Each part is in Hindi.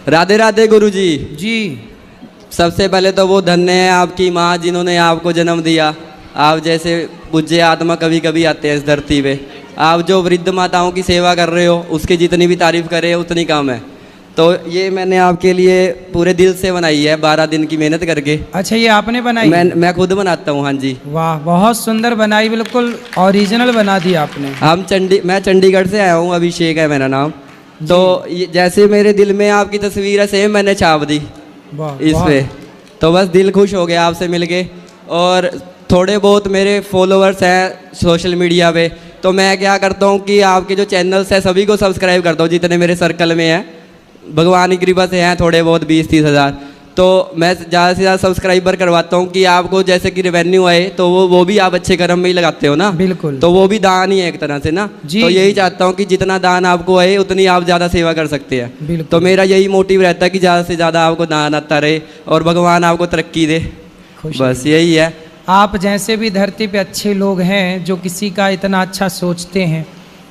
राधे राधे गुरुजी। जी सबसे पहले तो वो धन्य है आपकी माँ जिन्होंने आपको जन्म दिया। आप जैसे पूज्य आत्मा कभी कभी आते हैं इस धरती पे। आप जो वृद्ध माताओं की सेवा कर रहे हो उसकी जितनी भी तारीफ करे उतनी कम है। तो ये मैंने आपके लिए पूरे दिल से बनाई है, 12 दिन की मेहनत करके। अच्छा, ये आपने बनाई? मैं खुद बनाता हूँ। हाँ जी। वाह, बहुत सुंदर बनाई, बिल्कुल ओरिजिनल बना दी आपने। मैं चंडीगढ़ से आया हूँ, अभिषेक है मेरा नाम। तो जैसे मेरे दिल में आपकी तस्वीर है सेम मैंने छाप दी इस पे। तो बस दिल खुश हो गया आपसे मिलके। और थोड़े बहुत मेरे फॉलोअर्स हैं सोशल मीडिया पे, तो मैं क्या करता हूँ कि आपके जो चैनल्स हैं सभी को सब्सक्राइब करता हूँ जितने मेरे सर्कल में हैं। भगवान की कृपा से हैं थोड़े बहुत 20-30 हज़ार। तो मैं ज़्यादा से ज़्यादा सब्सक्राइबर करवाता हूँ कि आपको जैसे कि रेवेन्यू आए तो वो भी आप अच्छे कर्म में ही लगाते हो ना। बिल्कुल। तो वो भी दान ही है एक तरह से ना। तो यही चाहता हूँ कि जितना दान आपको आए उतनी आप ज़्यादा सेवा कर सकते हैं। तो मेरा यही मोटिव रहता है कि ज़्यादा से ज़्यादा आपको दान आता रहे और भगवान आपको तरक्की दे, बस यही है। आप जैसे भी धरती पे अच्छे लोग हैं जो किसी का इतना अच्छा सोचते हैं,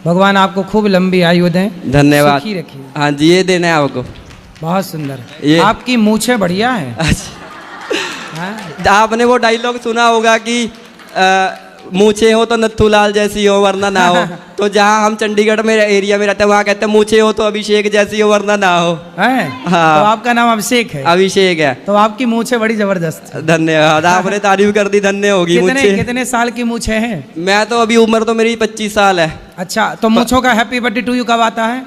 भगवान आपको खूब लंबी आयु दें। धन्यवाद। सुखी रखिए। हाँ जी, ये देना है आपको। बहुत सुंदर। आपकी मूछें बढ़िया हैं। अच्छा, आपने वो डायलॉग सुना होगा कि मूछे हो तो नथुलाल जैसी हो वरना ना हो। तो जहाँ हम चंडीगढ़ में एरिया में रहते हैं वहाँ कहते हैं मूछे हो तो अभिषेक जैसी हो वरना ना हो। हाँ। तो आपका नाम अभिषेक है? अभिषेक है। तो आपकी मूछें बड़ी जबरदस्त। धन्यवाद, आपने तारीफ कर दी, धन्य होगी। कितने साल की मूछें हैं? मैं तो अभी उम्र तो मेरी 25 साल है। अच्छा, तो मूछों का हैप्पी बर्थडे टू यू कब आता है?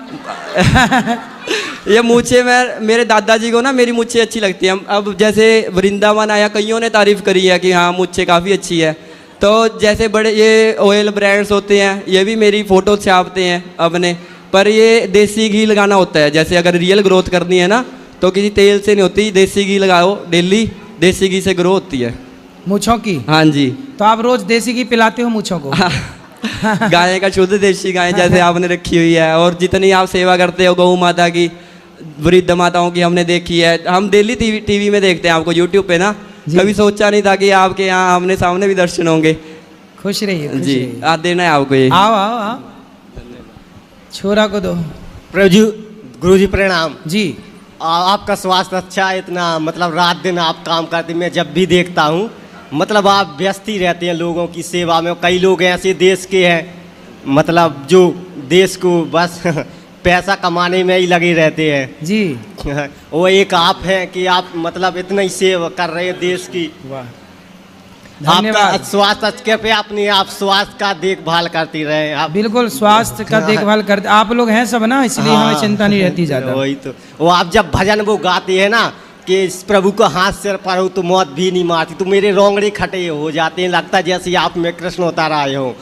ये मूछे मेरे दादाजी को ना मेरी मूछें अच्छी लगती है। अब जैसे वृंदावन आया, कईयों ने तारीफ करी है कि हाँ मूछें काफ़ी अच्छी है। तो जैसे बड़े ये ऑयल ब्रांड्स होते हैं ये भी मेरी फ़ोटो छापते हैं अपने, पर ये देसी घी लगाना होता है। जैसे अगर रियल ग्रोथ करनी है ना तो किसी तेल से नहीं होती, देसी घी लगाओ डेली, देसी घी से ग्रो होती है मूछों की। हाँ जी। तो आप रोज़ देसी घी पिलाते हो मूछों को? गाय का शुद्ध देसी गाय जैसे आपने रखी हुई है। और जितनी आप सेवा करते हो गौ माता की, वृद्ध माताओं की हमने देखी है। हम डेली टीवी में देखते हैं आपको यूट्यूब पे ना। कभी सोचा नहीं था कि आपके यहाँ आमने सामने भी दर्शन होंगे। खुश रहिए जी। आज देना है आपको ये। आओ आओ आओ, छोरा को दो। गुरु जी प्रणाम जी। आपका स्वास्थ्य अच्छा है, इतना मतलब रात दिन आप काम करते, मैं जब भी देखता हूँ मतलब आप व्यस्त ही रहते हैं लोगों की सेवा में। कई लोग ऐसे देश के हैं मतलब जो देश को बस पैसा कमाने में ही लगे रहते हैं। जी। वो एक आप हैं कि आप मतलब इतना ही सेवा कर रहे हैं देश की। वाह, आपका स्वास्थ्य कृपया अपने आप स्वास्थ्य का देखभाल करती रहे आप। बिल्कुल स्वास्थ्य का देखभाल करते आप लोग हैं सब ना, इसलिए हमें चिंता नहीं रहती ज़्यादा। वही तो वो आप जब भजन वो गाते हैं ना कि इस प्रभु को हाथ सिर पर हो तो मौत भी नहीं मारती, तो मेरे रोंगड़े खटे हो जाते हैं, लगता है जैसे आप में कृष्ण उतार आए हो।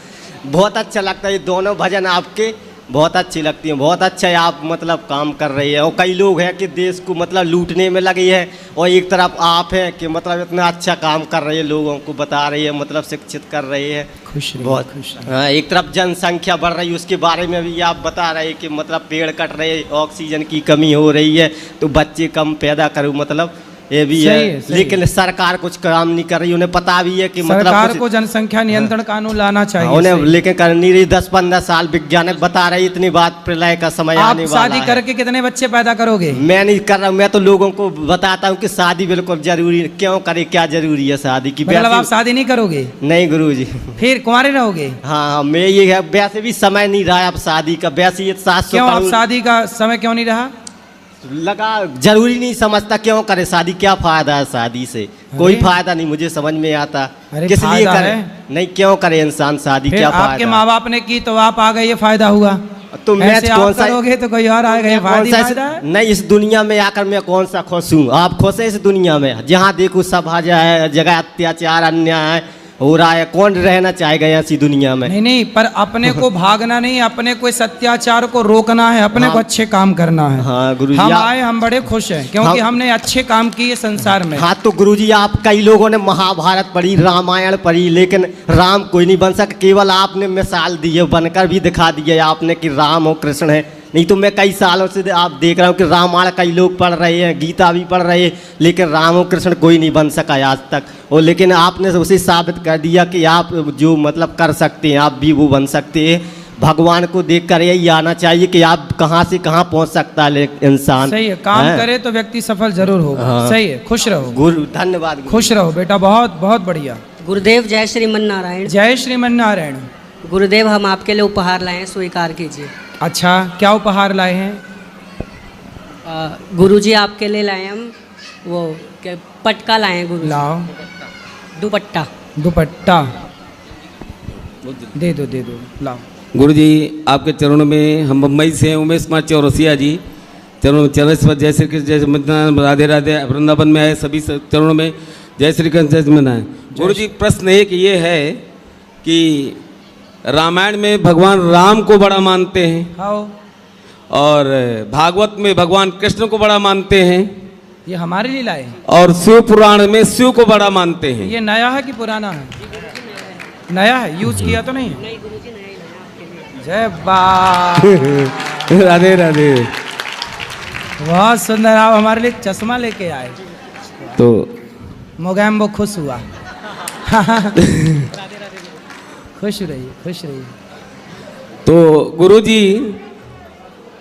बहुत अच्छा लगता है, ये दोनों भजन आपके बहुत अच्छी लगती हैं। बहुत अच्छा है आप मतलब काम कर रही है। और कई लोग हैं कि देश को मतलब लूटने में लगे हैं, और एक तरफ आप हैं कि मतलब इतना अच्छा काम कर रही है, लोगों को बता रही है, मतलब शिक्षित कर रही है। खुश बहुत खुश। हाँ, एक तरफ जनसंख्या बढ़ रही है उसके बारे में भी आप बता रहे कि मतलब पेड़ कट रहे, ऑक्सीजन की कमी हो रही है, तो बच्चे कम पैदा करो, मतलब ये भी है। लेकिन सरकार कुछ काम नहीं कर रही। उन्हें पता भी है कि सरकार को जनसंख्या नियंत्रण कानून लाना चाहिए उन्हें, लेकिन कर नहीं रही। 10-15 साल वैज्ञानिक बता रही, इतनी बात प्रलय का समय आने वाला है। शादी करके कितने बच्चे पैदा करोगे? मैं नहीं कर रहा, मैं तो लोगों को बताता हूँ कि शादी बिल्कुल जरूरी। क्यों करे, क्या जरूरी है शादी की? मतलब आप शादी नहीं करोगे? नहीं गुरुजी। फिर कुंवारे रहोगे? हाँ, मैं ये है, वैसे भी समय नहीं रहा अब शादी का। वैसे ये 700 क्यों आप शादी का समय क्यों नहीं रहा? लगा जरूरी नहीं समझता। क्यों करे शादी, क्या फायदा है शादी से? कोई फायदा नहीं, मुझे समझ में आता। किस लिए करे? नहीं, क्यों करे इंसान शादी, क्या फायदा? आपके माँ बाप ने की तो आप आ गए, ये फायदा हुआ। तो मैं कौन सा करोगे तो कोई और आएगा, ये फायदा है? नहीं, इस दुनिया में आकर मैं कौन सा खुश हूँ? आप खुश है इस दुनिया में? जहाँ देखो सब जगह अत्याचार अन्याय हो रहा है। कौन रहना चाहेगा ऐसी दुनिया में? नहीं, पर अपने को भागना नहीं, अपने को इस अत्याचार को रोकना है, अपने को अच्छे काम करना है। हाँ गुरुजी, हम आए, हम बड़े खुश हैं क्योंकि हमने अच्छे काम किए संसार में। हाँ तो गुरुजी, आप कई लोगों ने महाभारत पढ़ी, रामायण पढ़ी, लेकिन राम कोई नहीं बन सका। केवल आपने मिसाल दी है, बनकर भी दिखा दिया आपने कि राम और कृष्ण है। नहीं तो मैं कई सालों से आप देख रहा हूँ कि रामायण कई लोग पढ़ रहे हैं, गीता भी पढ़ रहे हैं, लेकिन राम और कृष्ण कोई नहीं बन सका आज तक। और लेकिन आपने उसे साबित कर दिया कि आप जो मतलब कर सकते हैं, आप भी वो बन सकते हैं। भगवान को देखकर यही आना चाहिए कि आप कहाँ से कहाँ पहुँच सकता है इंसान। सही है, काम हैं? करे तो व्यक्ति सफल जरूर होगा। हाँ। सही है, खुश रहो गुरु धन्यवाद। खुश रहो बेटा, बहुत बहुत बढ़िया। गुरुदेव जय श्रीमन नारायण। जय श्रीमन नारायण। गुरुदेव हम आपके लिए उपहार लाए हैं, स्वीकार कीजिए। अच्छा, क्या उपहार लाए हैं? गुरुजी आपके लिए लाए हैं हम वो क्या पटका लाए हैं गुरु। लाओ दुपट्टा। दुपट्टा दे दो लाओ। गुरु जी आपके चरणों में, हम मुंबई से हैं, उमेश कुमार चौरसिया जी, चरणों चरण स्पर्श जय श्री कृष्ण, जय मदन, राधे राधे। वृंदावन में आए सभी चरणों में जय श्री कृष्ण, जय मनाए। गुरु जी प्रश्न एक ये है कि रामायण में भगवान राम को बड़ा मानते हैं आओ, और भागवत में भगवान कृष्ण को बड़ा मानते हैं, ये हमारे लिए लाए हैं। और शिव पुराण में शिव को बड़ा मानते हैं। ये नया है कि पुराना है? नया है, यूज किया तो नहीं है? नहीं गुरुजी नहीं लाए आपके लिए। जय बा राधे राधे। बहुत सुंदर, आप हमारे लिए चश्मा लेके आए तो मोगैम्बो खुश हुआ। खुश रहिए, खुश रहिए। तो गुरु जी,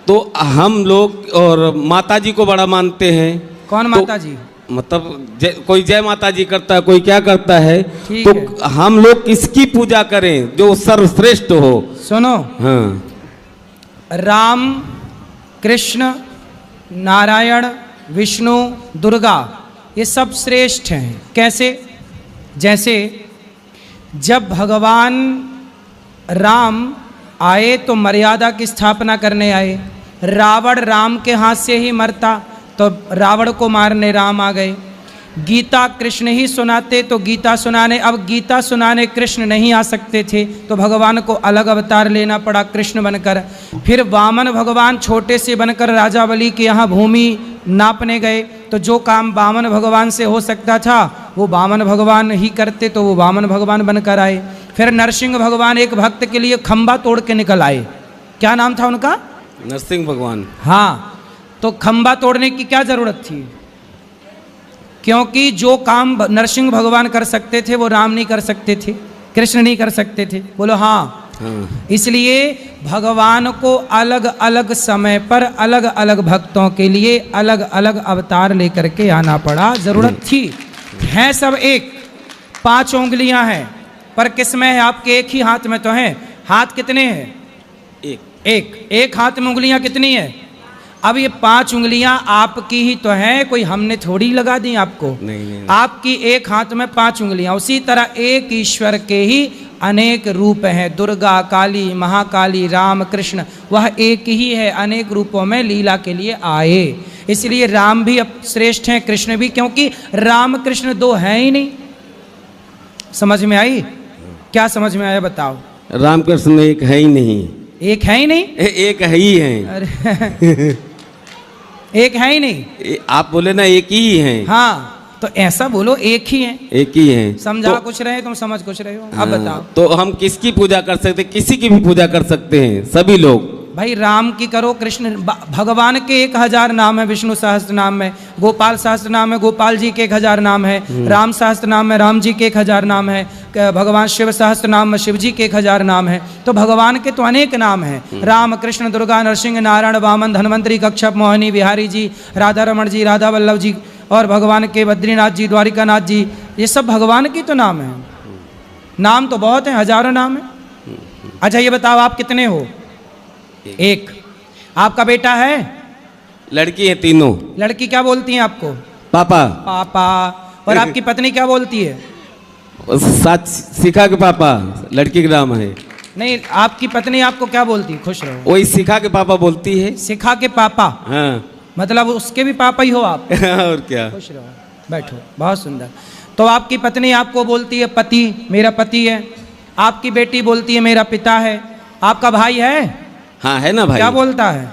तो हम लोग और माता जी को बड़ा मानते हैं। कौन तो माता जी? मतलब कोई जय माता जी करता है, कोई क्या करता है, ठीक तो है। हम लोग किसकी पूजा करें जो सर्वश्रेष्ठ हो? सुनो, हाँ, राम, कृष्ण, नारायण, विष्णु, दुर्गा, ये सब श्रेष्ठ हैं। कैसे? जैसे जब भगवान राम आए तो मर्यादा की स्थापना करने आए। रावण राम के हाथ से ही मरता तो रावण को मारने राम आ गए। गीता कृष्ण ही सुनाते तो गीता सुनाने, अब गीता सुनाने कृष्ण नहीं आ सकते थे तो भगवान को अलग अवतार लेना पड़ा कृष्ण बनकर। फिर वामन भगवान छोटे से बनकर राजा बलि के यहाँ भूमि नापने गए तो जो काम वामन भगवान से हो सकता था वो वामन भगवान ही करते तो वो वामन भगवान बनकर आए। फिर नरसिंह भगवान एक भक्त के लिए खंबा तोड़ के निकल आए। क्या नाम था उनका? नरसिंह भगवान। हाँ, तो खंबा तोड़ने की क्या जरूरत थी? क्योंकि जो काम नरसिंह भगवान कर सकते थे वो राम नहीं कर सकते थे, कृष्ण नहीं कर सकते थे। बोलो हाँ। हाँ, इसलिए भगवान को अलग अलग समय पर अलग अलग भक्तों के लिए अलग अलग अवतार लेकर के आना पड़ा, जरूरत थी। हैं सब एक, 5 उंगलियां हैं, पर किसमें है? आपके एक ही हाथ में तो हैं। हाथ कितने हैं? एक हाथ में उंगलियां कितनी है? अब ये 5 उंगलियां आपकी ही तो हैं, कोई हमने थोड़ी लगा दी आपको। नहीं। आपकी एक हाथ में 5 उंगलियां। उसी तरह एक ईश्वर के ही अनेक रूप हैं। दुर्गा, काली, महाकाली, राम, कृष्ण, वह एक ही है, अनेक रूपों में लीला के लिए आए। इसलिए राम भी अब श्रेष्ठ हैं, कृष्ण भी, क्योंकि राम कृष्ण 2 हैं ही नहीं। समझ में आई? क्या समझ में आया बताओ? रामकृष्ण एक है ही नहीं। एक है ही नहीं? एक है ही है। अरे एक है ही नहीं। आप बोले ना एक ही हैं। हाँ, तो ऐसा बोलो, एक ही है। एक ही हैं। समझा तो, कुछ रहे, तुम समझ कुछ रहे हो। अब हाँ, बताओ। तो हम किसकी पूजा कर सकते? किसी की भी पूजा कर सकते हैं, सभी लोग। भाई राम की करो, कृष्ण, भगवान के 1000 नाम है विष्णु सहस्त्र नाम में, गोपाल सहस्त्र नाम है गोपाल जी के 1000 नाम है, राम सहस्त्र नाम में राम जी के 1000 नाम है, भगवान शिव सहस्त्र नाम में शिव जी के 1000 नाम है। तो भगवान के तो अनेक नाम हैं। राम, कृष्ण, दुर्गा, नरसिंह, नारायण, वामन, धन्वंतरी, कच्छप, मोहिनी, बिहारी जी, राधा रमण जी, राधा वल्लभ जी, और भगवान के बद्रीनाथ जी, द्वारिकानाथ जी, ये सब भगवान की तो नाम है। नाम तो बहुत हैं, हजारों नाम है। अच्छा ये बताओ आप कितने हो? एक। आपका बेटा है? लड़की है तीनों। लड़की क्या बोलती है आपको? पापा। पापा। और आपकी पत्नी क्या बोलती है? साथ शिखा के पापा, लड़की का नाम है। नहीं, आपकी पत्नी आपको क्या बोलती है? खुश रहो। वही शिखा के पापा बोलती है। शिखा के पापा? हाँ। मतलब उसके भी पापा ही हो आप? और क्या। खुश रहो, बैठो। बहुत सुंदर। तो आपकी पत्नी आपको बोलती है पति, मेरा पति है। आपकी बेटी बोलती है मेरा पिता है। आपका भाई है? हाँ है ना भाई। क्या बोलता है?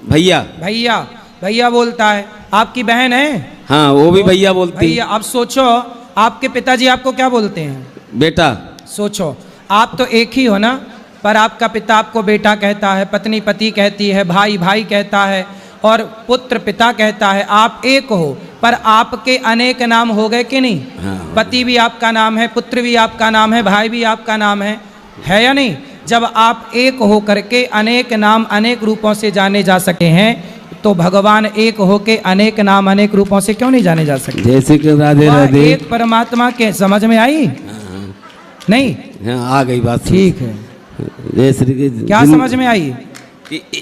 भैया। भैया। भैया बोलता है। आपकी बहन है? हाँ, वो भी भैया बोलती। भैया। अब सोचो, आपके पिताजी आपको क्या बोलते हैं? बेटा। सोचो, आप तो एक ही हो ना, पर आपका पिता आपको बेटा कहता है, पत्नी पति कहती है, भाई भाई कहता है, और पुत्र पिता कहता है। आप एक हो, पर आपके अनेक नाम हो गए कि नहीं? हाँ। पति भी आपका नाम है, पुत्र भी आपका नाम है, भाई भी आपका नाम है या नहीं? जब आप एक हो करके अनेक नाम अनेक रूपों से जाने जा सके हैं, तो भगवान एक होके अनेक नाम अनेक रूपों से क्यों नहीं जाने जा सकते? जय श्री कृष्ण, राधे वह राधे। एक परमात्मा के समझ में आई? नहीं? हाँ, आ गई बात। ठीक है। जय श्री कृष्ण। क्या समझ में आई?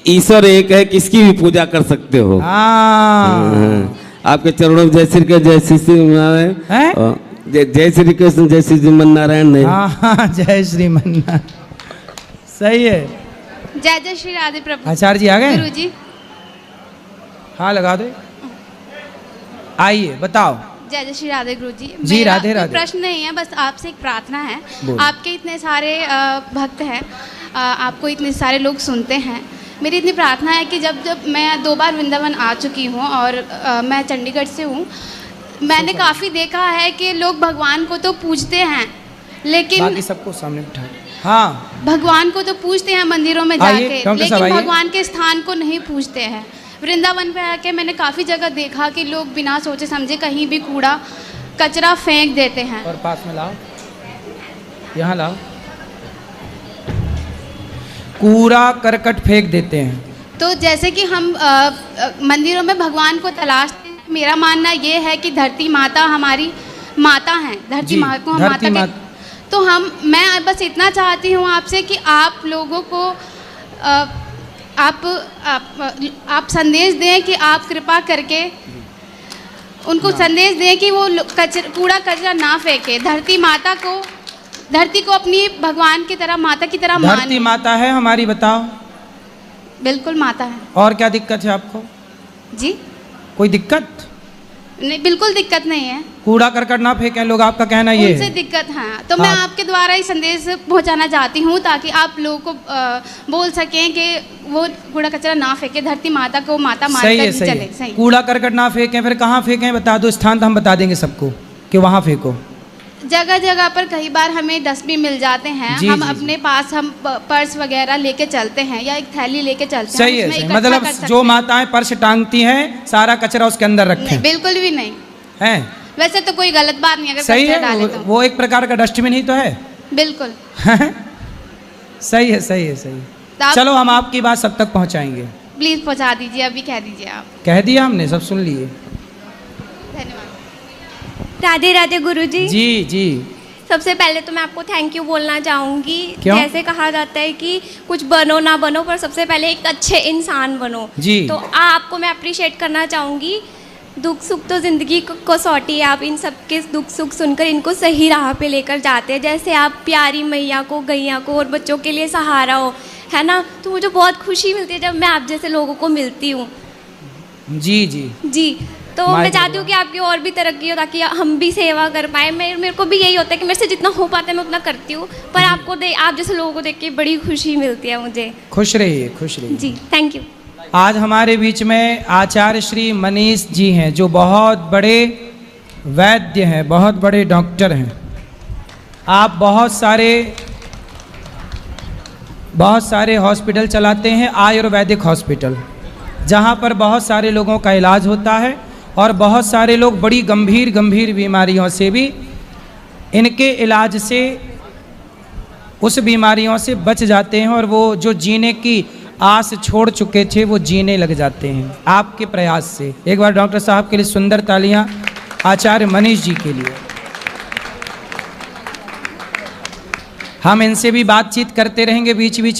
ईश्वर एक है, किसकी भी पूजा कर सकते हो। हाँ। आपके चरणों में जय श्री कृष्ण, जय श्री नारायण, जय श्री कृष्ण, जय श्री श्रीमन नारायण ने। हाँ, जय श्रीमन नारायण, सही है। जय जय श्री राधे प्रभु। आचार्य जी आ गए? गुरु जी। हाँ, लगा दो। आइए बताओ। जय जय श्री राधे गुरु जी। जी, मेरा राधे कोई राधे। प्रश्न नहीं है, बस आपसे एक प्रार्थना है। आपके इतने सारे भक्त हैं, आपको इतने सारे लोग सुनते हैं। मेरी इतनी प्रार्थना है कि जब जब मैं 2 बार वृंदावन आ चुकी हूँ और मैं चंडीगढ़ से हूँ, मैंने काफ़ी देखा है कि लोग भगवान को तो पूजते हैं, लेकिन बाकी सबको सामने बिठा। हाँ, भगवान को तो पूजते हैं मंदिरों में आइए, जाके, डॉक्टर साहब लेकिन आइए। भगवान के स्थान को नहीं पूजते हैं। वृंदावन पे आके मैंने काफ़ी जगह देखा कि लोग बिना सोचे समझे कहीं भी कूड़ा कचरा फेंक देते हैं। और पास में लाओ, यहाँ लाओ। कूड़ा करकट फेंक देते हैं। तो जैसे कि हम मंदिरों में भगवान को तलाशते हैं, मेरा मानना ये है कि धरती माता हमारी माता है, धरती जी, माता को हम धरती माता के, तो मैं बस इतना चाहती हूँ आपसे कि आप लोगों को आप संदेश दें कि आप कृपा करके उनको संदेश दें कि वो कूड़ा कचरा ना फेंके, धरती को अपनी भगवान की तरह, माता की तरह धरती माने। माता है हमारी, बताओ। बिल्कुल माता है। और क्या दिक्कत है आपको? जी कोई दिक्कत नहीं, बिल्कुल दिक्कत नहीं है। कूड़ा करकट ना फेंकें लोग, आपका कहना ये उनसे है? दिक्कत है, तो मैं हाँ। आपके द्वारा ही संदेश पहुंचाना चाहती हूँ ताकि आप लोगों को बोल सकें कि वो कूड़ा कचरा ना फेंके, धरती माता को माता सही मानकर है, ही सही चले। है। सही। कूड़ा करकट ना फेंकें, फिर कहाँ फेंकें बता दो, स्थान तो हम बता देंगे सबको कि वहाँ फेंको। जगह जगह पर कई बार हमें डस्टबिन मिल जाते हैं, जी, हम जी, अपने पास हम पर्स वगैरह लेके चलते हैं या एक थैली लेके चलते हैं, सही है, उसमें सही। इकट्ठा मतलब कर सकते जो हैं। माताएं पर्स टांगती हैं, सारा कचरा उसके अंदर नहीं, रखें, बिल्कुल भी नहीं। हैं? वैसे तो कोई गलत बात नहीं अगर सही कचरा है, डाले तो। वो एक प्रकार का डस्टबिन ही तो है। बिल्कुल। सही है, सही है, सही। तो आप चलो, हम आपकी बात सब तक पहुंचाएंगे। प्लीज पहुंचा दीजिए, अभी कह दीजिए आप। कह दिया हमने, सब सुन लिए। धन्यवाद। राधे राधे गुरुजी। जी जी। सबसे पहले तो मैं आपको थैंक यू बोलना चाहूँगी। क्यों? जैसे कहा जाता है कि कुछ बनो ना बनो, पर सबसे पहले एक अच्छे इंसान बनो। जी। तो आपको मैं अप्रिशिएट करना चाहूँगी। दुख सुख तो ज़िंदगी कसौटी है, आप इन सब के दुख सुख सुनकर इनको सही राह पे लेकर जाते हैं। जैसे आप प्यारी मैया को, गैया को और बच्चों के लिए सहारा हो, है ना? तो मुझे बहुत खुशी मिलती है जब मैं आप जैसे लोगों को मिलती हूँ। जी जी जी, तो मैं चाहती हूँ कि आपकी और भी तरक्की हो ताकि हम भी सेवा कर पाए। मेरे को भी यही होता है कि मेरे से जितना हो पाता है मैं उतना करती हूँ, पर आप जैसे लोगों को देख के बड़ी खुशी मिलती है मुझे। खुश रहिए, खुश रहिए। जी, थैंक यू। आज हमारे बीच में आचार्य श्री मनीष जी हैं, जो बहुत बड़े वैद्य हैं, बहुत बड़े डॉक्टर हैं। आप बहुत सारे हॉस्पिटल चलाते हैं, आयुर्वेदिक हॉस्पिटल, जहाँ पर बहुत सारे लोगों का इलाज होता है और बहुत सारे लोग बड़ी गंभीर गंभीर बीमारियों से भी इनके इलाज से उस बीमारियों से बच जाते हैं और वो जो जीने की आस छोड़ चुके थे वो जीने लग जाते हैं आपके प्रयास से। एक बार डॉक्टर साहब के लिए सुंदर तालियां आचार्य मनीष जी के लिए। हम इनसे भी बातचीत करते रहेंगे बीच बीच